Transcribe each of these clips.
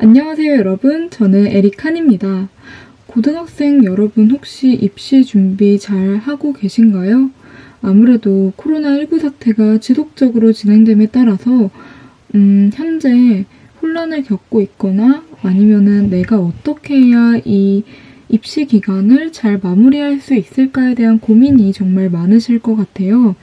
안녕하세요 여러분, 저는 에리칸입니다. 고등학생 여러분 혹시 입시 준비 잘 하고 계신가요? 아무래도 코로나19 사태가 지속적으로 진행됨에 따라서 현재 혼란을 겪고 있거나 아니면은 내가 어떻게 해야 이 입시 기간을 잘 마무리할 수 있을까에 대한 고민이 정말 많으실 것 같아요.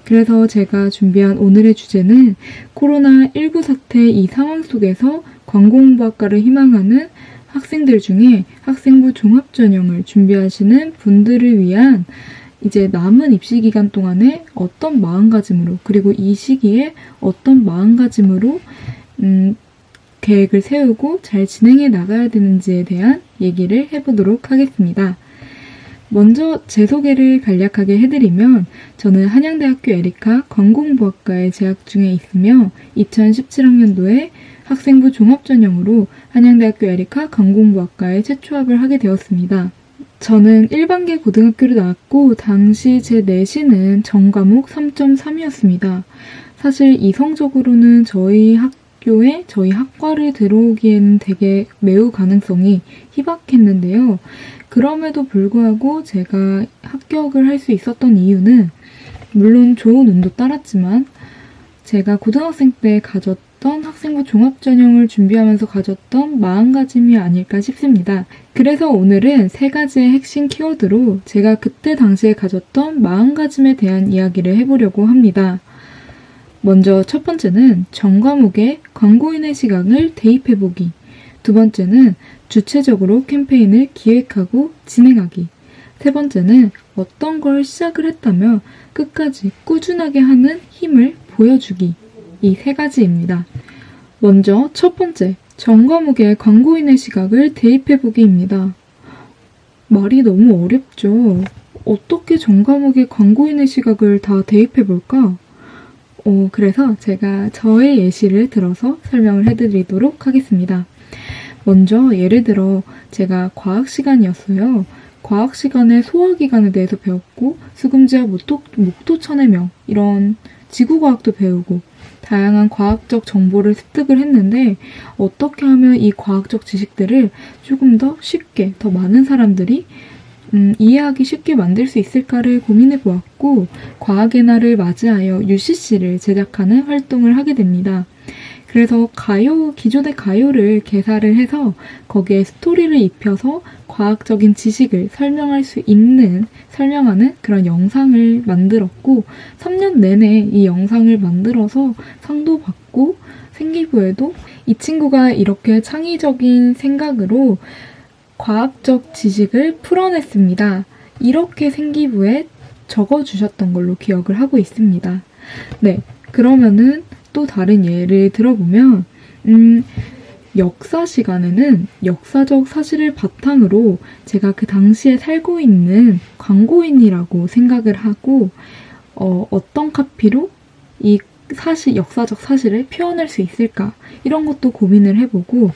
그래서 제가 준비한 오늘의 주제는 코로나19 사태 이 상황 속에서 관공부학과를 희망하는 학생들 중에 학생부 종합전형을 준비하시는 분들을 위한 이제 남은 입시 기간 동안에 어떤 마음가짐으로, 그리고 이 시기에 어떤 마음가짐으로 계획을 세우고 잘 진행해 나가야 되는지에 대한 얘기를 해보도록 하겠습니다. 먼저 제 소개를 간략하게 해드리면 저는 한양대학교 에리카 관공부학과에 재학 중에 있으며 2017학년도에 학생부 종합전형으로 한양대학교 에리카 관공부학과에 재취업을 하게 되었습니다. 저는 일반계 고등학교를 나왔고 당시 제 내신은 전과목 3.3이었습니다. 사실 이성적으로는 저희 학과를 들어오기에는 되게 매우 가능성이 희박했는데요. 그럼에도 불구하고 제가 합격을 할 수 있었던 이유는 물론 좋은 운도 따랐지만 제가 고등학생 때 가졌던 학생부 종합전형을 준비하면서 가졌던 마음가짐이 아닐까 싶습니다. 그래서 오늘은 3가지의 핵심 키워드로 제가 그때 당시에 가졌던 마음가짐에 대한 이야기를 해보려고 합니다. 먼저 첫 번째는 전 과목의 광고인의 시각을 대입해보기. 두 번째는 주체적으로 캠페인을 기획하고 진행하기. 세 번째는 어떤 걸 시작을 했다면 끝까지 꾸준하게 하는 힘을 보여주기. 이 3가지입니다. 먼저 첫 번째, 전 과목의 광고인의 시각을 대입해보기입니다. 말이 너무 어렵죠. 어떻게 전 과목의 광고인의 시각을 다 대입해볼까? 그래서 제가 저의 예시를 들어서 설명을 해드리도록 하겠습니다. 먼저 예를 들어 제가 과학 시간이었어요. 과학 시간에 소화기관에 대해서 배웠고 수금지와 목토천의 명 이런 지구과학도 배우고 다양한 과학적 정보를 습득을 했는데 어떻게 하면 이 과학적 지식들을 조금 더 쉽게 더 많은 사람들이 이해하기 쉽게 만들 수 있을까를 고민해 보았고 과학의 날을 맞이하여 UCC를 제작하는 활동을 하게 됩니다. 그래서 기존의 가요를 개사를 해서 거기에 스토리를 입혀서 과학적인 지식을 설명하는 그런 영상을 만들었고 3년 내내 이 영상을 만들어서 상도 받고 생기부에도 이 친구가 이렇게 창의적인 생각으로 과학적 지식을 풀어냈습니다. 이렇게 생기부에 적어주셨던 걸로 기억을 하고 있습니다. 네, 그러면은 또 다른 예를 들어보면 역사 시간에는 역사적 사실을 바탕으로 제가 그 당시에 살고 있는 광고인이라고 생각을 하고 어떤 카피로 이 역사적 사실을 표현할 수 있을까 이런 것도 고민을 해보고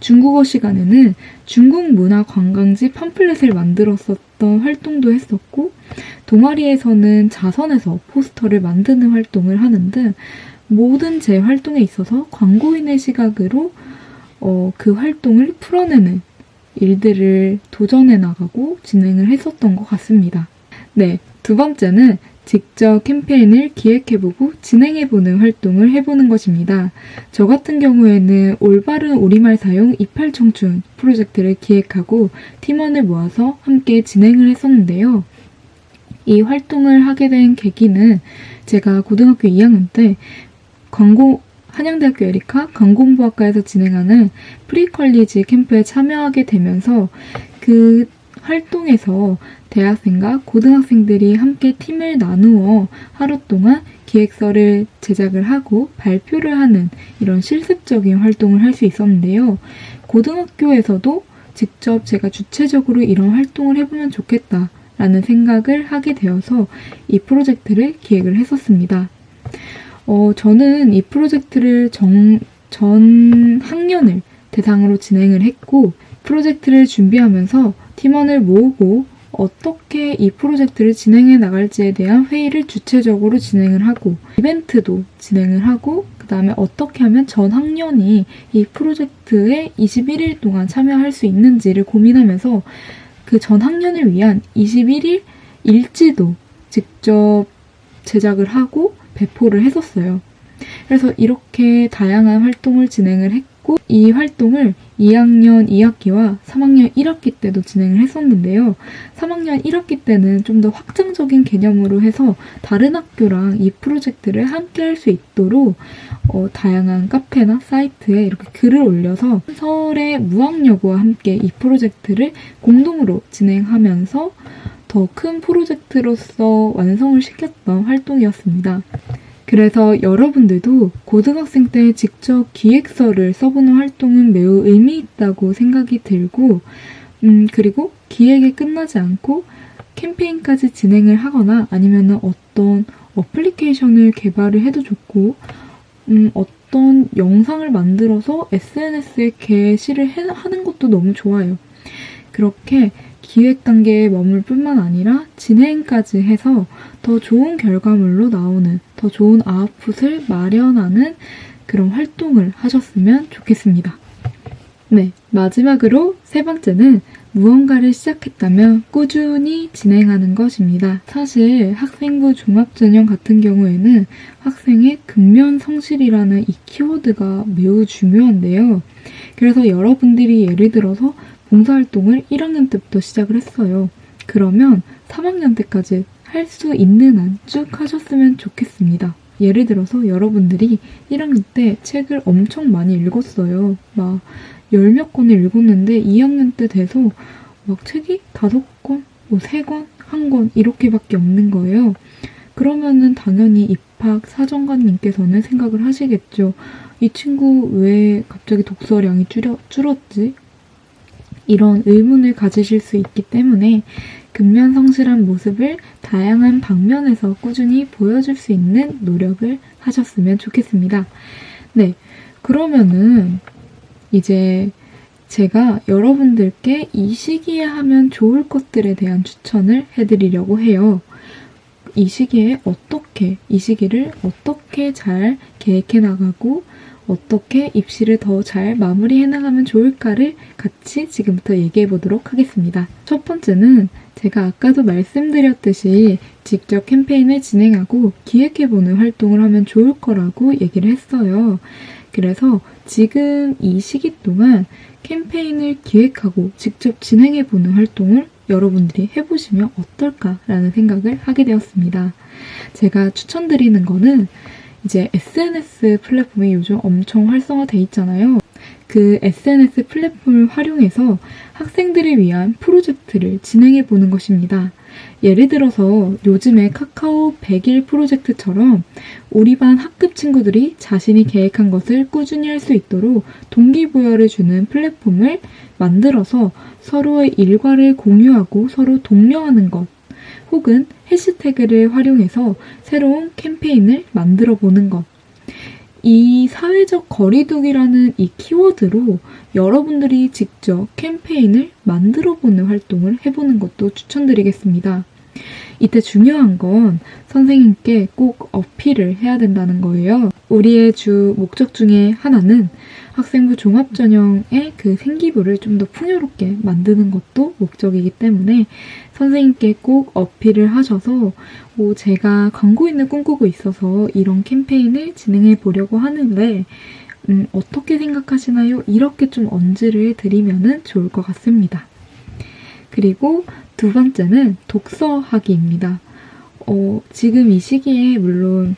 중국어 시간에는 중국 문화 관광지 팜플렛을 만들었었던 활동도 했었고 동아리에서는 자선에서 포스터를 만드는 활동을 하는 등 모든 제 활동에 있어서 광고인의 시각으로 그 활동을 풀어내는 일들을 도전해 나가고 진행을 했었던 것 같습니다. 네, 두 번째는 직접 캠페인을 기획해보고 진행해보는 활동을 해보는 것입니다. 저 같은 경우에는 올바른 우리말 사용 이팔 청춘 프로젝트를 기획하고 팀원을 모아서 함께 진행을 했었는데요. 이 활동을 하게 된 계기는 제가 고등학교 2학년 때 한양대학교 에리카 관공부학과에서 진행하는 프리퀄리지 캠프에 참여하게 되면서 그 활동에서 대학생과 고등학생들이 함께 팀을 나누어 하루 동안 기획서를 제작을 하고 발표를 하는 이런 실습적인 활동을 할 수 있었는데요. 고등학교에서도 직접 제가 주체적으로 이런 활동을 해보면 좋겠다라는 생각을 하게 되어서 이 프로젝트를 기획을 했었습니다. 저는 이 프로젝트를 전 학년을 대상으로 진행을 했고 프로젝트를 준비하면서 팀원을 모으고 어떻게 이 프로젝트를 진행해 나갈지에 대한 회의를 주체적으로 진행을 하고 이벤트도 진행을 하고 그 다음에 어떻게 하면 전 학년이 이 프로젝트에 21일 동안 참여할 수 있는지를 고민하면서 그 전 학년을 위한 21일 일지도 직접 제작을 하고 배포를 했었어요. 그래서 이렇게 다양한 활동을 진행을 했고 이 활동을 2학년 2학기와 3학년 1학기 때도 진행을 했었는데요. 3학년 1학기 때는 좀 더 확장적인 개념으로 해서 다른 학교랑 이 프로젝트를 함께 할 수 있도록 다양한 카페나 사이트에 이렇게 글을 올려서 서울의 무학여고와 함께 이 프로젝트를 공동으로 진행하면서 더 큰 프로젝트로서 완성을 시켰던 활동이었습니다. 그래서 여러분들도 고등학생 때 직접 기획서를 써보는 활동은 매우 의미 있다고 생각이 들고 그리고 기획이 끝나지 않고 캠페인까지 진행을 하거나 아니면 어떤 어플리케이션을 개발을 해도 좋고 어떤 영상을 만들어서 SNS에 게시를 하는 것도 너무 좋아요. 그렇게 기획 단계에 머물 뿐만 아니라 진행까지 해서 더 좋은 결과물로 나오는, 더 좋은 아웃풋을 마련하는 그런 활동을 하셨으면 좋겠습니다. 네, 마지막으로 세 번째는 무언가를 시작했다면 꾸준히 진행하는 것입니다. 사실 학생부 종합전형 같은 경우에는 학생의 근면성실이라는 이 키워드가 매우 중요한데요. 그래서 여러분들이 예를 들어서 봉사활동을 1학년 때부터 시작을 했어요. 그러면 3학년 때까지 할 수 있는 한 쭉 하셨으면 좋겠습니다. 예를 들어서 여러분들이 1학년 때 책을 엄청 많이 읽었어요. 막 10몇 권을 읽었는데 2학년 때 돼서 막 책이 5권, 3권, 1권 이렇게밖에 없는 거예요. 그러면은 당연히 입학 사정관님께서는 생각을 하시겠죠. 이 친구 왜 갑자기 독서량이 줄었지? 이런 의문을 가지실 수 있기 때문에 근면성실한 모습을 다양한 방면에서 꾸준히 보여줄 수 있는 노력을 하셨으면 좋겠습니다. 네, 그러면은 이제 제가 여러분들께 이 시기에 하면 좋을 것들에 대한 추천을 해드리려고 해요. 이 시기를 어떻게 잘 계획해 나가고 어떻게 입시를 더 잘 마무리해 나가면 좋을까를 같이 지금부터 얘기해 보도록 하겠습니다. 첫 번째는 제가 아까도 말씀드렸듯이 직접 캠페인을 진행하고 기획해보는 활동을 하면 좋을 거라고 얘기를 했어요. 그래서 지금 이 시기 동안 캠페인을 기획하고 직접 진행해보는 활동을 여러분들이 해보시면 어떨까라는 생각을 하게 되었습니다. 제가 추천드리는 거는 이제 SNS 플랫폼이 요즘 엄청 활성화돼 있잖아요. 그 SNS 플랫폼을 활용해서 학생들을 위한 프로젝트를 진행해 보는 것입니다. 예를 들어서 요즘에 카카오 100일 프로젝트처럼 우리 반 학급 친구들이 자신이 계획한 것을 꾸준히 할 수 있도록 동기부여를 주는 플랫폼을 만들어서 서로의 일과를 공유하고 서로 독려하는 것, 혹은 해시태그를 활용해서 새로운 캠페인을 만들어 보는 것. 이 사회적 거리두기라는 이 키워드로 여러분들이 직접 캠페인을 만들어 보는 활동을 해보는 것도 추천드리겠습니다. 이때 중요한 건 선생님께 꼭 어필을 해야 된다는 거예요. 우리의 주 목적 중에 하나는 학생부 종합전형의 그 생기부를 좀 더 풍요롭게 만드는 것도 목적이기 때문에 선생님께 꼭 어필을 하셔서 제가 광고인을 꿈꾸고 있어서 이런 캠페인을 진행해 보려고 하는데 어떻게 생각하시나요? 이렇게 좀 언지를 드리면 좋을 것 같습니다. 그리고 두 번째는 독서하기입니다. 지금 이 시기에 물론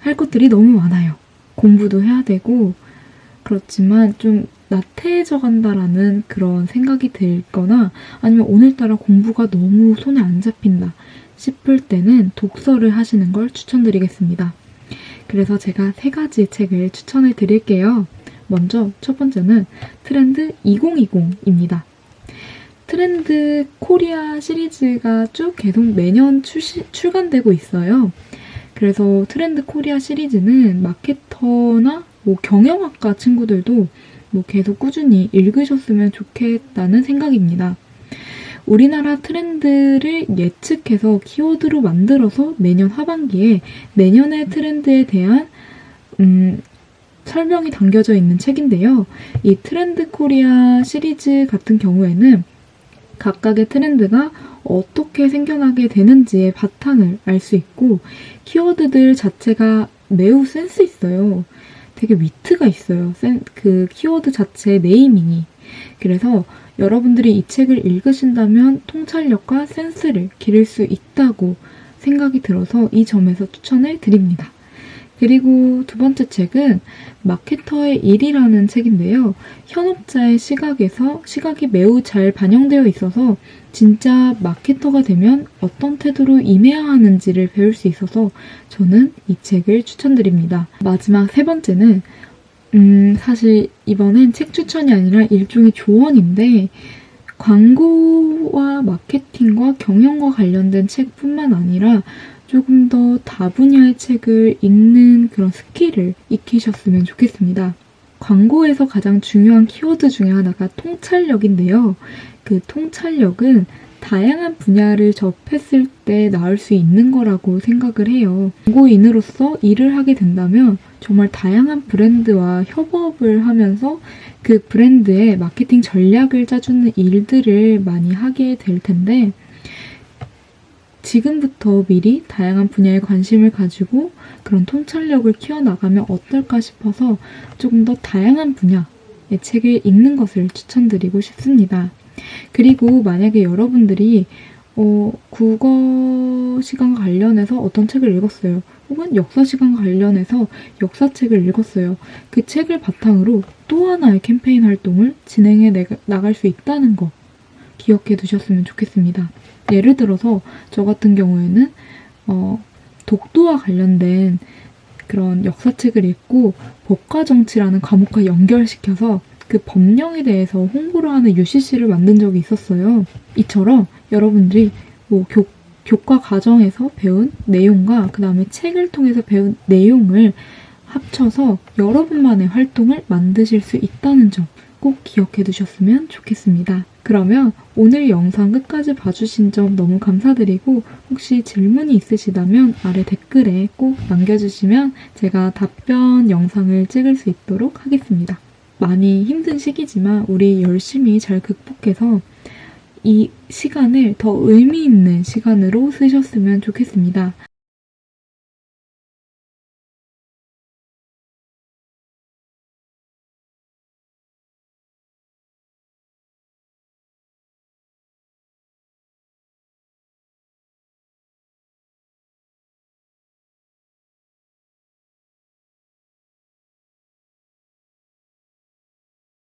할 것들이 너무 많아요. 공부도 해야 되고 그렇지만 좀 나태해져 간다라는 그런 생각이 들거나 아니면 오늘따라 공부가 너무 손에 안 잡힌다 싶을 때는 독서를 하시는 걸 추천드리겠습니다. 그래서 제가 3가지 책을 추천해 드릴게요. 먼저 첫 번째는 트렌드 2020입니다. 트렌드 코리아 시리즈가 쭉 계속 매년 출간되고 있어요. 그래서 트렌드 코리아 시리즈는 마케터나 경영학과 친구들도 계속 꾸준히 읽으셨으면 좋겠다는 생각입니다. 우리나라 트렌드를 예측해서 키워드로 만들어서 매년 하반기에 내년의 트렌드에 대한 설명이 담겨져 있는 책인데요. 이 트렌드 코리아 시리즈 같은 경우에는 각각의 트렌드가 어떻게 생겨나게 되는지의 바탕을 알 수 있고 키워드들 자체가 매우 센스 있어요. 되게 위트가 있어요. 그 키워드 자체의 네이밍이. 그래서 여러분들이 이 책을 읽으신다면 통찰력과 센스를 기를 수 있다고 생각이 들어서 이 점에서 추천을 드립니다. 그리고 두 번째 책은 마케터의 일이라는 책인데요. 현업자의 시각이 매우 잘 반영되어 있어서 진짜 마케터가 되면 어떤 태도로 임해야 하는지를 배울 수 있어서 저는 이 책을 추천드립니다. 마지막 세 번째는 사실 이번엔 책 추천이 아니라 일종의 조언인데 광고와 마케팅과 경영과 관련된 책뿐만 아니라 조금 더 다분야의 책을 읽는 그런 스킬을 익히셨으면 좋겠습니다. 광고에서 가장 중요한 키워드 중에 하나가 통찰력인데요. 그 통찰력은 다양한 분야를 접했을 때 나올 수 있는 거라고 생각을 해요. 광고인으로서 일을 하게 된다면 정말 다양한 브랜드와 협업을 하면서 그 브랜드의 마케팅 전략을 짜주는 일들을 많이 하게 될 텐데 지금부터 미리 다양한 분야에 관심을 가지고 그런 통찰력을 키워나가면 어떨까 싶어서 조금 더 다양한 분야의 책을 읽는 것을 추천드리고 싶습니다. 그리고 만약에 여러분들이 국어 시간과 관련해서 어떤 책을 읽었어요. 혹은 역사 시간과 관련해서 역사책을 읽었어요. 그 책을 바탕으로 또 하나의 캠페인 활동을 진행해 나갈 수 있다는 거 기억해 두셨으면 좋겠습니다. 예를 들어서 저 같은 경우에는 독도와 관련된 그런 역사책을 읽고 법과 정치라는 과목과 연결시켜서 그 법령에 대해서 홍보를 하는 UCC를 만든 적이 있었어요. 이처럼 여러분들이 교과 과정에서 배운 내용과 그 다음에 책을 통해서 배운 내용을 합쳐서 여러분만의 활동을 만드실 수 있다는 점 꼭 기억해 두셨으면 좋겠습니다. 그러면 오늘 영상 끝까지 봐주신 점 너무 감사드리고 혹시 질문이 있으시다면 아래 댓글에 꼭 남겨주시면 제가 답변 영상을 찍을 수 있도록 하겠습니다. 많이 힘든 시기지만 우리 열심히 잘 극복해서 이 시간을 더 의미 있는 시간으로 쓰셨으면 좋겠습니다.